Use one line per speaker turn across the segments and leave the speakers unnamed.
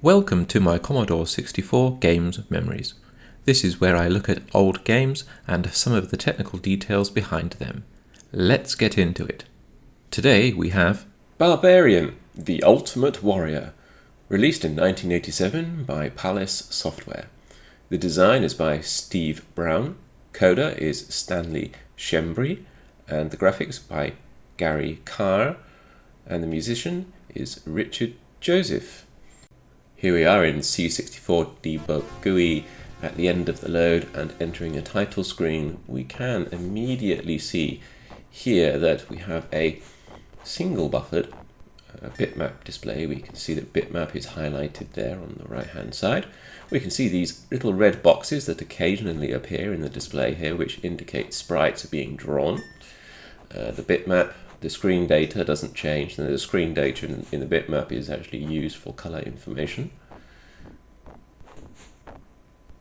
Welcome to my Commodore 64 Games Memories. This is where I look at old games and some of the technical details behind them. Let's get into it. Today we have
Barbarian, the Ultimate Warrior, released in 1987 by Palace Software. The design is by Steve Brown, coder is Stanley Shembri, and the graphics by Gary Carr, and the musician is Richard Joseph. Here we are in C64 debug GUI at the end of the load and entering a title screen. We can immediately see here that we have a single buffered bitmap display. We can see that bitmap is highlighted there on the right hand side. We can see these little red boxes that occasionally appear in the display here, which indicate sprites are being drawn. The bitmap, the screen data doesn't change, and the screen data in the bitmap is actually used for color information.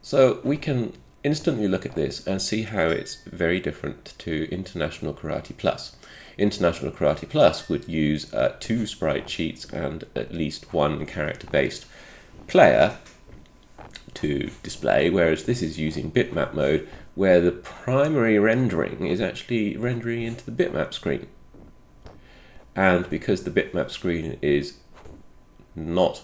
So we can instantly look at this and see how it's very different to International Karate Plus. International Karate Plus would use 2 sprite sheets and at least 1 character-based player to display, whereas this is using bitmap mode, where the primary rendering is actually rendering into the bitmap screen. And because the bitmap screen is not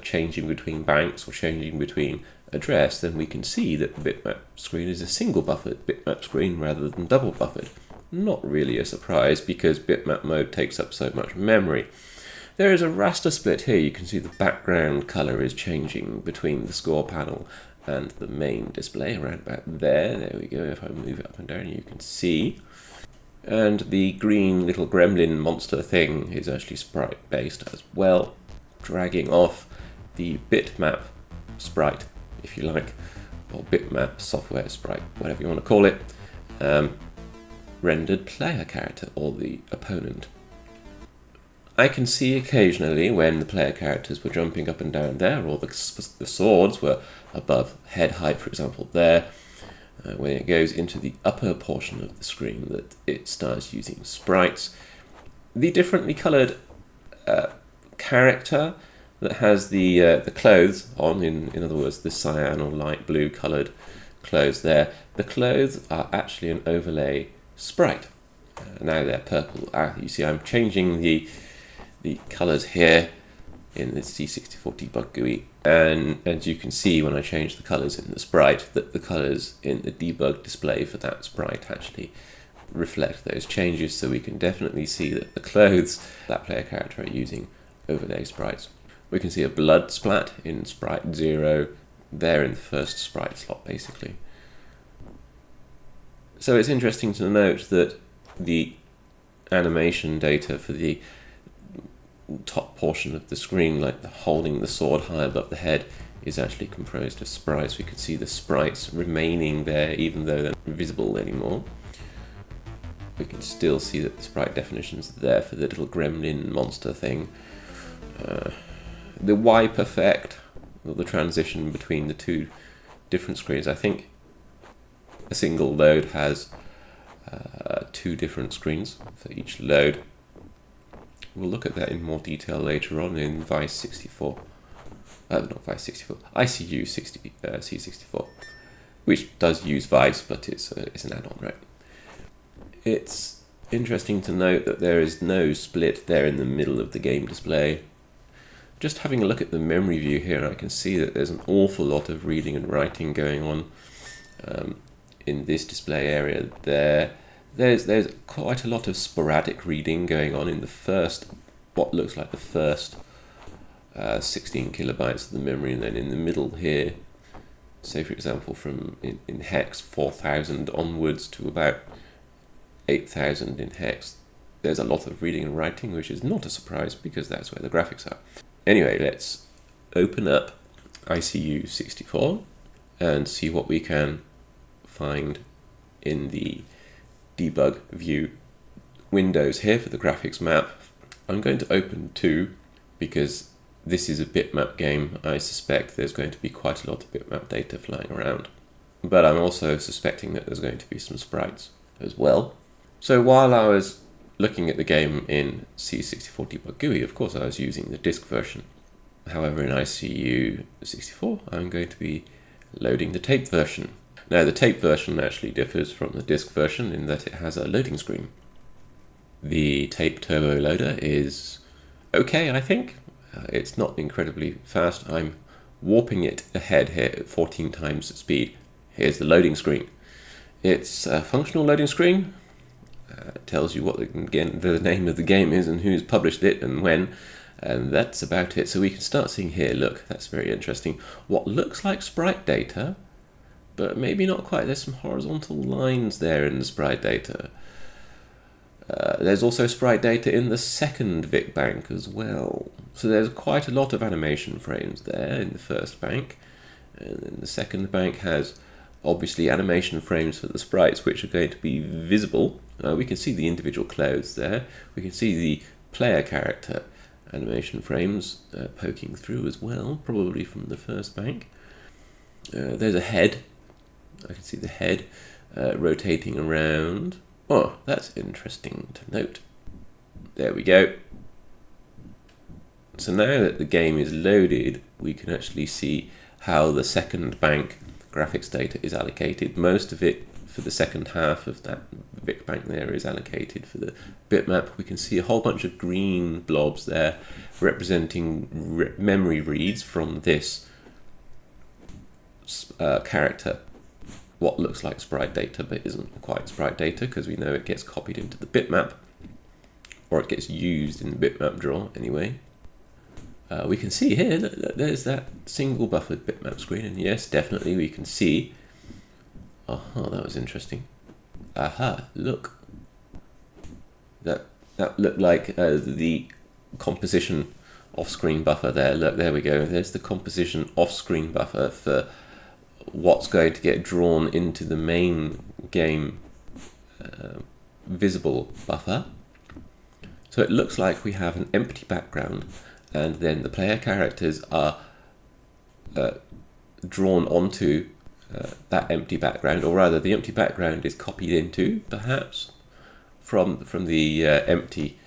changing between banks or changing between address, then we can see that the bitmap screen is a single buffered bitmap screen rather than double buffered. Not really a surprise because bitmap mode takes up so much memory. There is a raster split here. You can see the background color is changing between the score panel and the main display around about there. There we go. If I move it up and down, you can see. And the green little gremlin monster thing is actually sprite based as well, dragging off the bitmap sprite, if you like, or bitmap software sprite, whatever you want to call it, rendered player character or the opponent. I can see occasionally when the player characters were jumping up and down there, or the swords were above head height, for example, there. When it goes into the upper portion of the screen, that it starts using sprites. The differently coloured character that has the clothes on, in other words, the cyan or light blue coloured clothes there, the clothes are actually an overlay sprite. Now they're purple. You see I'm changing the colours here in the C64 debug GUI, and you can see when I change the colours in the sprite that the colours in the debug display for that sprite actually reflect those changes, so we can definitely see that the clothes that player character are using overlay sprites. We can see a blood splat in sprite 0 there in the first sprite slot basically. So it's interesting to note that the animation data for the top portion of the screen, like the holding the sword high above the head, is actually composed of sprites. We can see the sprites remaining there even though they're not visible anymore. We can still see that the sprite definition's there for the little gremlin monster thing. The wipe effect, or the transition between the two different screens, I think a single load has 2 different screens for each load. We'll look at that in more detail later on in Vice 64. Not Vice 64, ICU C64, which does use Vice, but it's an add-on, right? It's interesting to note that there is no split there in the middle of the game display. Just having a look at the memory view here, I can see that there's an awful lot of reading and writing going on in this display area there. There's quite a lot of sporadic reading going on in the first, what looks like the first 16 kilobytes of the memory, and then in the middle here, say for example from in hex 4000 onwards to about 8000 in hex, there's a lot of reading and writing, which is not a surprise because that's where the graphics are. Anyway, let's open up ICU 64 and see what we can find in the debug view windows here for the graphics map. I'm going to open 2 because this is a bitmap game. I suspect there's going to be quite a lot of bitmap data flying around, but I'm also suspecting that there's going to be some sprites as well. So while I was looking at the game in C64 debug GUI, of course I was using the disk version. However, in ICU64, I'm going to be loading the tape version. Now, the tape version actually differs from the disk version in that it has a loading screen. The tape turbo loader is okay, I think. It's not incredibly fast. I'm warping it ahead here at 14 times speed. Here's the loading screen. It's a functional loading screen. It tells you what the name of the game is and who's published it and when. And that's about it. So we can start seeing here, look, that's very interesting. What looks like sprite data, but maybe not quite. There's some horizontal lines there in the sprite data. There's also sprite data in the second Vic bank as well. So there's quite a lot of animation frames there in the first bank. And then the second bank has obviously animation frames for the sprites which are going to be visible. We can see the individual clothes there. We can see the player character animation frames poking through as well, probably from the first bank. There's a head. I can see the head rotating around. Oh, that's interesting to note. There we go. So now that the game is loaded, we can actually see how the second bank graphics data is allocated. Most of it for the second half of that Vic bank there is allocated for the bitmap. We can see a whole bunch of green blobs there representing memory reads from this character. What looks like sprite data but isn't quite sprite data, because we know it gets copied into the bitmap, or it gets used in the bitmap drawer anyway. We can see here that there's that single buffered bitmap screen, and yes, definitely we can see. Aha, that was interesting. Aha, look. That looked like the composition off-screen buffer there. Look, there we go. There's the composition off-screen buffer for what's going to get drawn into the main game visible buffer. So it looks like we have an empty background, and then the player characters are drawn onto that empty background, or rather the empty background is copied into, perhaps, from the empty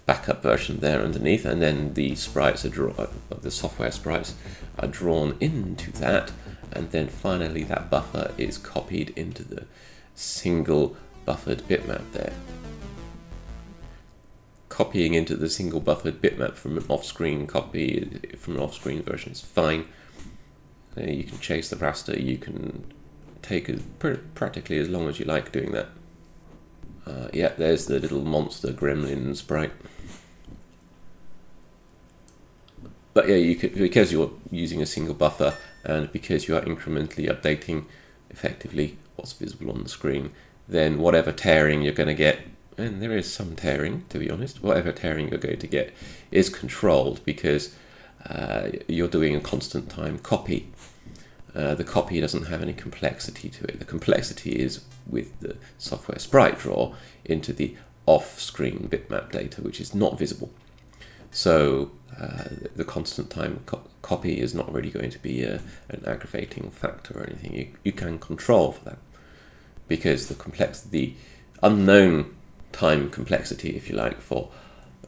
backup version there underneath, and then the sprites are drawn, the software sprites are drawn into that, and then finally that buffer is copied into the single buffered bitmap there. Copying into the single buffered bitmap from an off-screen copy, from an off-screen version is fine. You can chase the raster, you can take practically as long as you like doing that. Yeah, there's the little monster gremlin sprite. But yeah, you could, because you're using a single buffer and because you are incrementally updating effectively what's visible on the screen, then whatever tearing you're going to get, and there is some tearing to be honest, whatever tearing you're going to get is controlled because you're doing a constant time copy. The copy doesn't have any complexity to it. The complexity is with the software sprite draw into the off-screen bitmap data, which is not visible. So the constant time copy is not really going to be an aggravating factor or anything. You can control for that because the unknown time complexity, if you like, for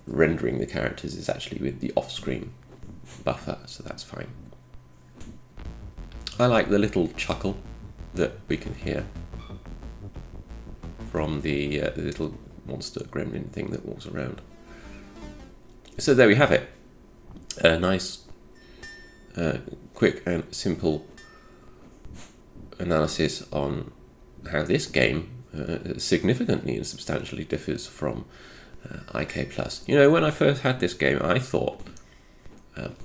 rendering the characters is actually with the off-screen buffer, so that's fine. I like the little chuckle that we can hear from the little monster gremlin thing that walks around. So there we have it. A nice, quick and simple analysis on how this game significantly and substantially differs from IK+. You know, when I first had this game, I thought,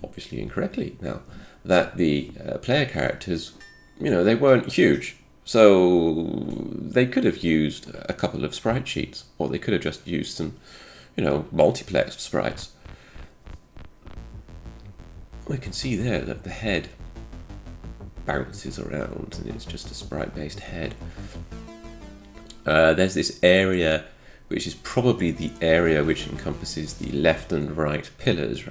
obviously incorrectly now, that the player characters, you know, they weren't huge. So they could have used a couple of sprite sheets, or they could have just used some, you know, multiplexed sprites. We can see there that the head bounces around and it's just a sprite-based head. There's this area which is probably the area which encompasses the left and right pillars,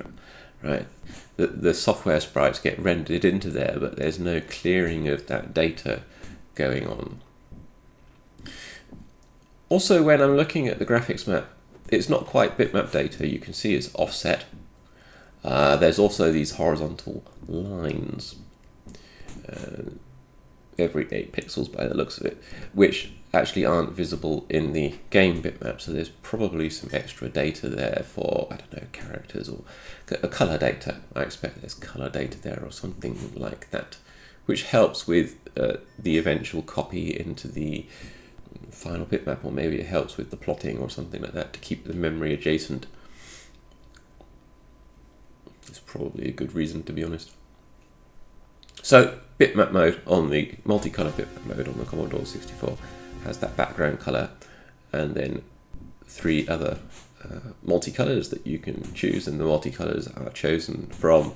right? The software sprites get rendered into there, but there's no clearing of that data going on. Also, when I'm looking at the graphics map, it's not quite bitmap data. You can see it's offset. There's also these horizontal lines, every 8 pixels by the looks of it, which actually aren't visible in the game bitmap, so there's probably some extra data there for, I don't know, characters or color data. I expect there's color data there or something like that, which helps with the eventual copy into the final bitmap, or maybe it helps with the plotting or something like that to keep the memory adjacent. It's probably a good reason, to be honest. So bitmap mode on the multicolor bitmap mode on the Commodore 64 has that background color, and then 3 other multicolors that you can choose, and the multicolors are chosen from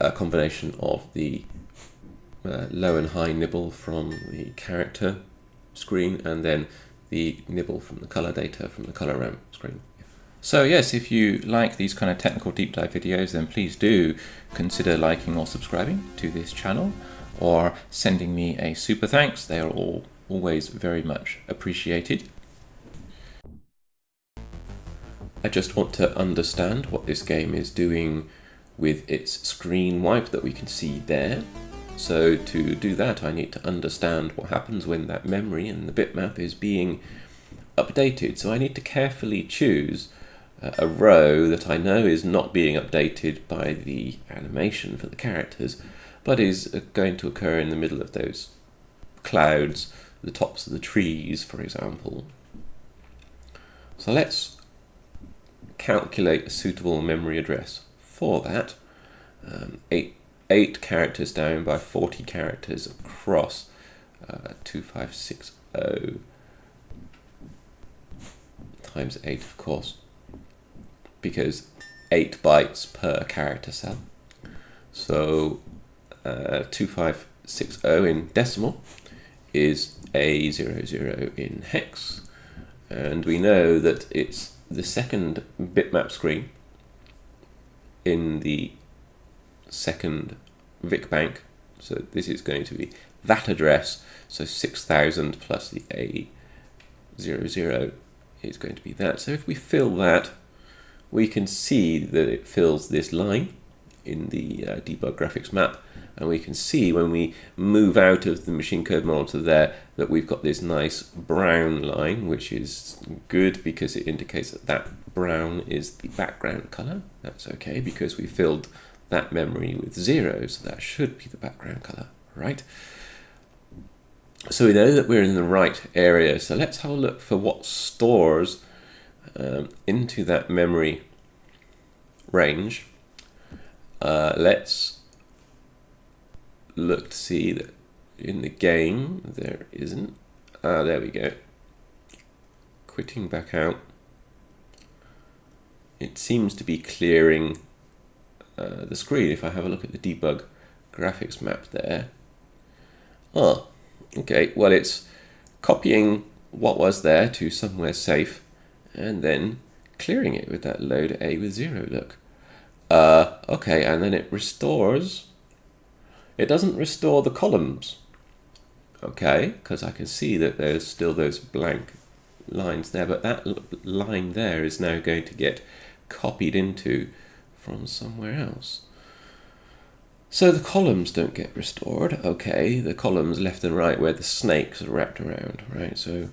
a combination of the low and high nibble from the character screen, and then the nibble from the color data from the color RAM screen.
So yes, if you like these kind of technical deep dive videos, then please do consider liking or subscribing to this channel, or sending me a super thanks. They are all always very much appreciated.
I just want to understand what this game is doing with its screen wipe that we can see there. So to do that, I need to understand what happens when that memory in the bitmap is being updated. So I need to carefully choose a row that I know is not being updated by the animation for the characters, but is going to occur in the middle of those clouds, the tops of the trees, for example. So let's calculate a suitable memory address for that. 8 characters down by 40 characters across, 2560 times 8, of course, because 8 bytes per character cell. So 2560 in decimal is A00 in hex, and we know that it's the second bitmap screen in the second VIC bank, so this is going to be that address, so 6000 plus the A00 is going to be that. So if we fill that, we can see that it fills this line in the debug graphics map, and we can see when we move out of the machine code monitor there that we've got this nice brown line, which is good because it indicates that that brown is the background color. That's okay because we filled that memory with 0, so that should be the background color, right? So we know that we're in the right area, so let's have a look for what stores into that memory range. Let's look to see that in the game there isn't. There we go. Quitting back out. It seems to be clearing the screen. If I have a look at the debug graphics map there. Oh, okay. Well, it's copying what was there to somewhere safe and then clearing it with that load A with 0 look. Okay, and then it restores. It doesn't restore the columns. Okay, because I can see that there's still those blank lines there, but that line there is now going to get copied into from somewhere else. So the columns don't get restored. Okay, the columns left and right where the snakes are wrapped around, right? So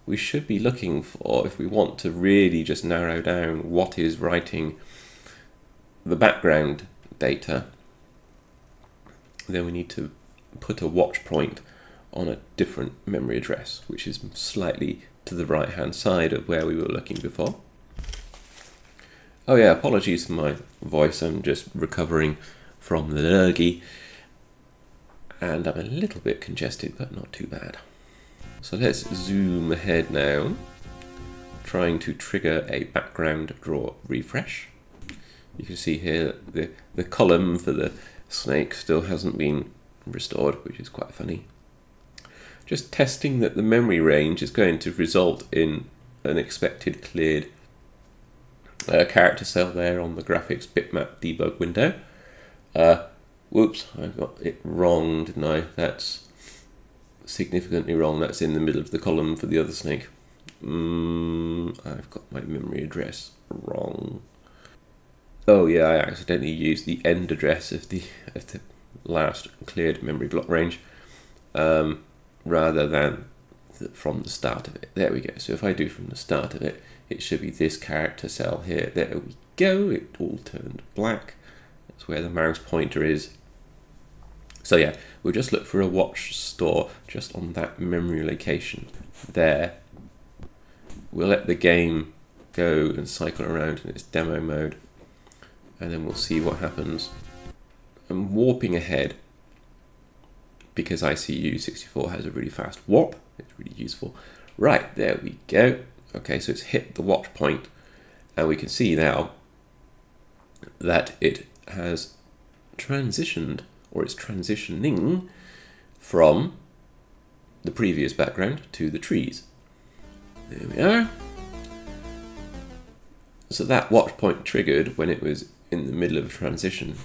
we should be looking for, if we want to really just narrow down what is writing the background data, then we need to put a watch point on a different memory address, which is slightly to the right hand side of where we were looking before. Oh yeah, apologies for my voice, I'm just recovering from the lurgy and I'm a little bit congested, but not too bad. So let's zoom ahead now, trying to trigger a background draw refresh. You can see here the column for the snake still hasn't been restored, which is quite funny. Just testing that the memory range is going to result in an expected cleared character cell there on the graphics bitmap debug window. Whoops, I got it wrong, didn't I? That's significantly wrong. That's in the middle of the column for the other snake. I've got my memory address wrong. Oh yeah, I accidentally used the end address of the last cleared memory block range rather than from the start of it. There we go. So if I do from the start of it, it should be this character cell here. There we go. It all turned black. That's where the mouse pointer is. So yeah, we'll just look for a watch store just on that memory location there. We'll let the game go and cycle around in its demo mode, and then we'll see what happens. I'm warping ahead because ICU64 has a really fast warp. It's really useful. Right, there we go. Okay, so it's hit the watch point, and we can see now that it has transitioned, or it's transitioning from the previous background to the trees. There we are. So that watch point triggered when it was in the middle of a transition.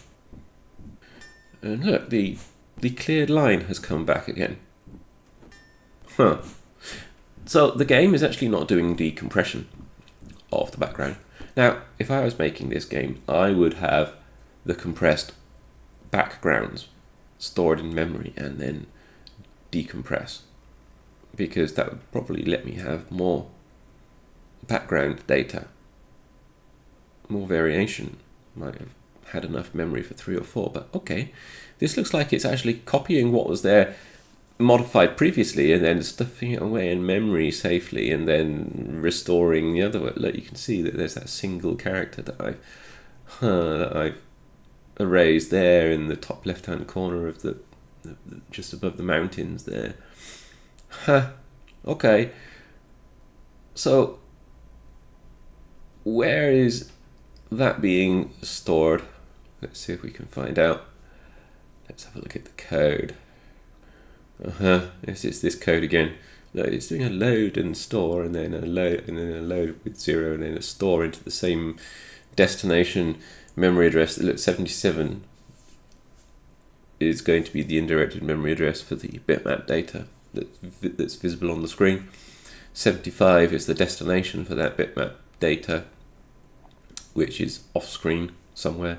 And look, the cleared line has come back again. Huh. So the game is actually not doing decompression of the background. Now, if I was making this game, I would have the compressed backgrounds stored in memory and then decompress, because that would probably let me have more background data, more variation. Might have had enough memory for 3 or 4, but okay. This looks like it's actually copying what was there modified previously and then stuffing it away in memory safely and then restoring the other one. Look, you can see that there's that single character that I've erased there in the top left hand corner of the just above the mountains there. Okay, so where is that being stored? Let's see if we can find out. Let's have a look at the code. It's this code again. Look, it's doing a load and store, and then a load, and then a load with 0, and then a store into the same destination memory address. That looks 77 is going to be the indirected memory address for the bitmap data that's visible on the screen. 75 is the destination for that bitmap data, which is off screen somewhere.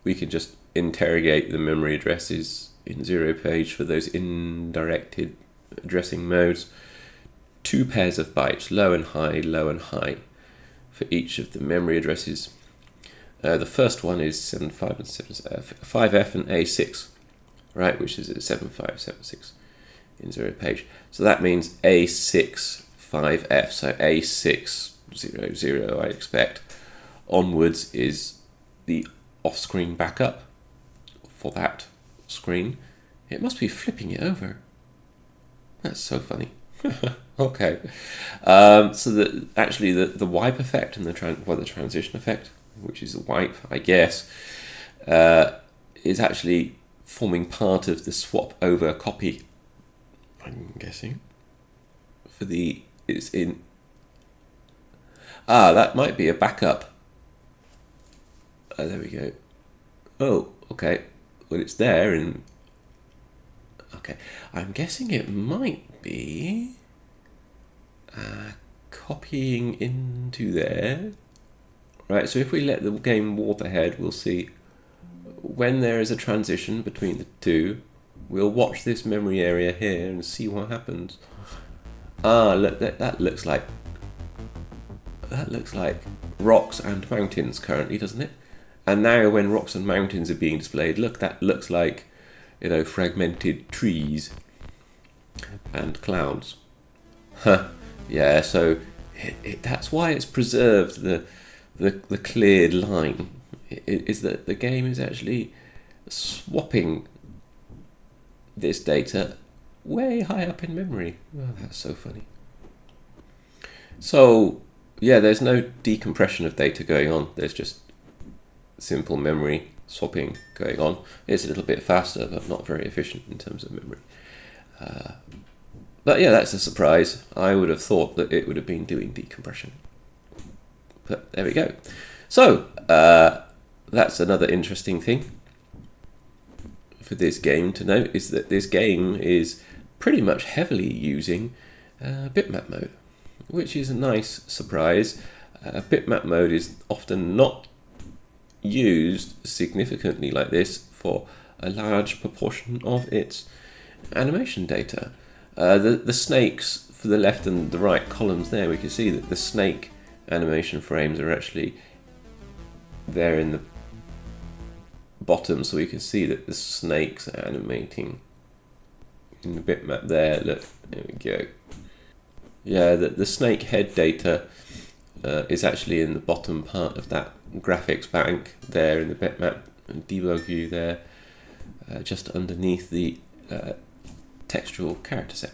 We can just interrogate the memory addresses in 0 page for those indirected addressing modes. 2 pairs of bytes, low and high, for each of the memory addresses. The first one is 75 and 5F and A6, right, which is at 7576 in 0 page. So that means A6 5F, so A600 I expect onwards is the off-screen backup for that screen. It must be flipping it over. That's so funny. Okay, so the wipe effect and the transition effect, which is a wipe, I guess, is actually forming part of the swap over copy. I'm guessing that might be a backup. There we go. Oh, okay. Well, it's there, and okay. I'm guessing it might be copying into there. Right, so if we let the game warp ahead, we'll see when there is a transition between the two. We'll watch this memory area here and see what happens. Look, that looks like rocks and mountains currently, doesn't it? And now when rocks and mountains are being displayed, look, that looks like, fragmented trees and clouds. Yeah, so that's why it's preserved the cleared line. It is that the game is actually swapping this data way high up in memory. Oh, that's so funny. So, yeah, there's no decompression of data going on. There's just simple memory swapping going on. It's a little bit faster, but not very efficient in terms of memory. But yeah, that's a surprise. I would have thought that it would have been doing decompression. But there we go. So, that's another interesting thing for this game to note, is that this game is pretty much heavily using bitmap mode, which is a nice surprise. Bitmap mode is often not used significantly like this for a large proportion of its animation data. The snakes for the left and the right columns there, we can see that the snake animation frames are actually there in the bottom, so we can see that the snakes are animating in the bitmap there. Look, there we go. Yeah, the snake head data is actually in the bottom part of that graphics bank there in the bitmap and debug view there, just underneath the textual character set.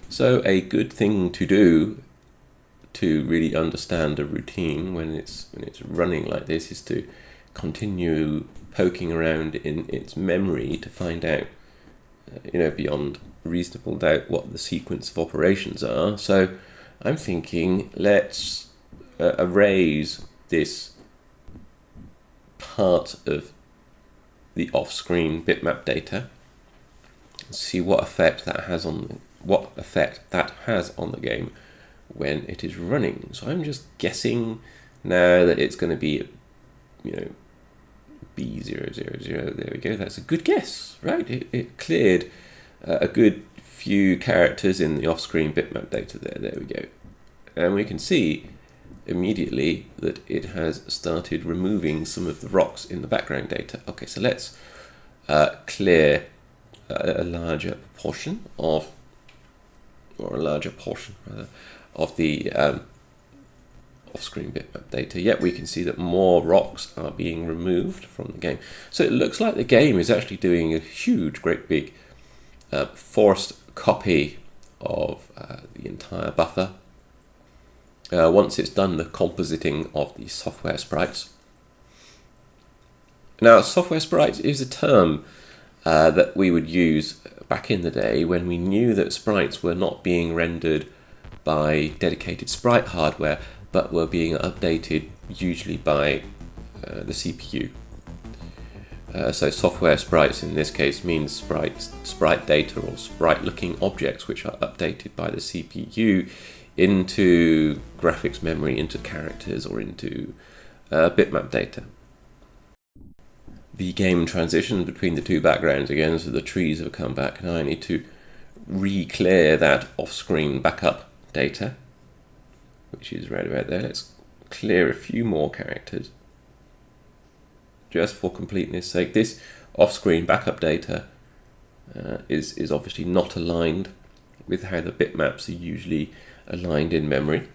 So a good thing to do to really understand a routine when it's running like this is to continue poking around in its memory to find out, beyond reasonable doubt, what the sequence of operations are. So I'm thinking, let's erase this part of the off-screen bitmap data and see what effect that has on the game when it is running. So I'm just guessing now that it's going to be, B000. There we go. That's a good guess, right? It cleared a good few characters in the off-screen bitmap data there. There we go. And we can see immediately that it has started removing some of the rocks in the background data. Okay, so let's clear a larger portion of the off-screen bitmap data. Yet we can see that more rocks are being removed from the game. So it looks like the game is actually doing a huge, great big forced copy of the entire buffer once it's done the compositing of the software sprites. Now, software sprites is a term that we would use back in the day when we knew that sprites were not being rendered by dedicated sprite hardware, but were being updated usually by the CPU. So software sprites in this case means sprite data or sprite looking objects which are updated by the CPU into graphics memory, into characters, or into bitmap data. The game transitioned between the two backgrounds again, so the trees have come back. Now I need to re-clear that off-screen backup data, which is right about there. Let's clear a few more characters just for completeness sake. This off-screen backup data is obviously not aligned with how the bitmaps are usually aligned in memory.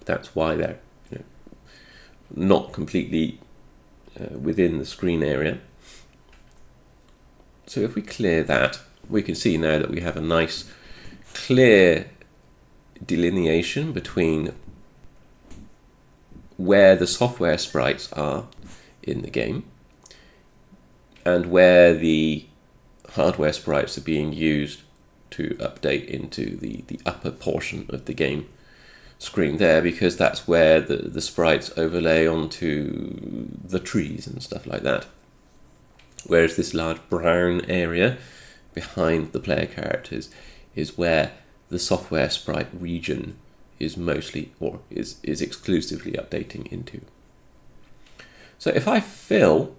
That's why they're not completely within the screen area. So if we clear that, we can see now that we have a nice clear delineation between where the software sprites are in the game and where the hardware sprites are being used to update into the upper portion of the game screen there, because that's where the sprites overlay onto the trees and stuff like that. Whereas this large brown area behind the player characters is where the software sprite region is mostly, or is exclusively updating into. So if I fill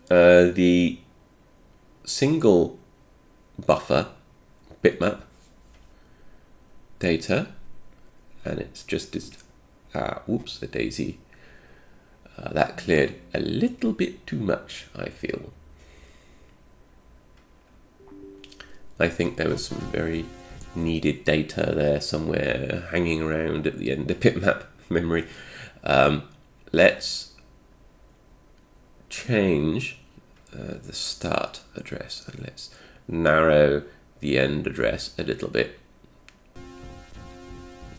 the single buffer bitmap data, and it's just this, whoops, a daisy, that cleared a little bit too much, I feel. I think there was some very needed data there somewhere hanging around at the end of bitmap memory. Let's change the start address and let's narrow the end address a little bit.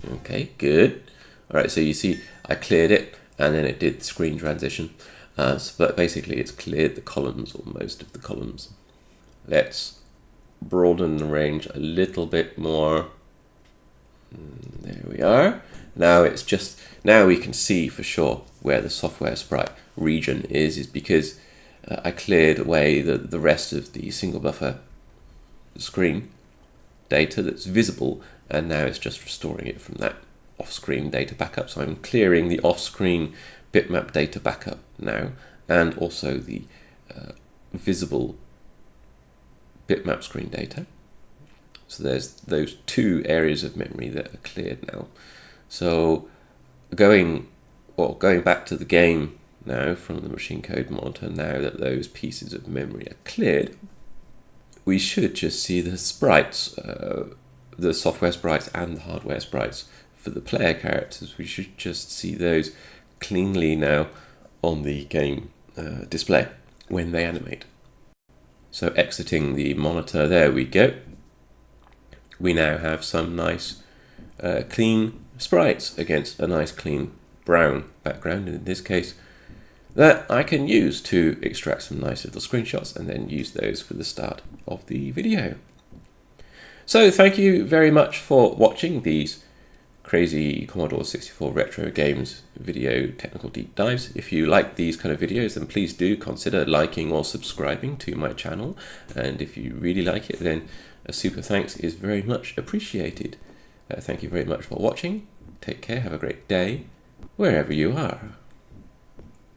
Okay, good. All right, so you see I cleared it and then it did the screen transition. But basically it's cleared the columns, or most of the columns. Let's broaden the range a little bit more. There we are. Now we can see for sure where the software sprite region is because I cleared away the rest of the single buffer screen data that's visible, and now it's just restoring it from that off-screen data backup. So I'm clearing the off-screen bitmap data backup now, and also the visible bitmap screen data. So there's those two areas of memory that are cleared now. So going back to the game now from the machine code monitor, now that those pieces of memory are cleared, we should just see the sprites, the software sprites and the hardware sprites for the player characters. We should just see those cleanly now on the game display when they animate. So exiting the monitor, there we go. We now have some nice clean sprites against a nice clean brown background in this case, that I can use to extract some nice little screenshots and then use those for the start of the video. So thank you very much for watching these crazy Commodore 64 retro games video technical deep dives. If you like these kind of videos, then please do consider liking or subscribing to my channel, and if you really like it, then a super thanks is very much appreciated. Thank you very much for watching. Take care, have a great day wherever you are.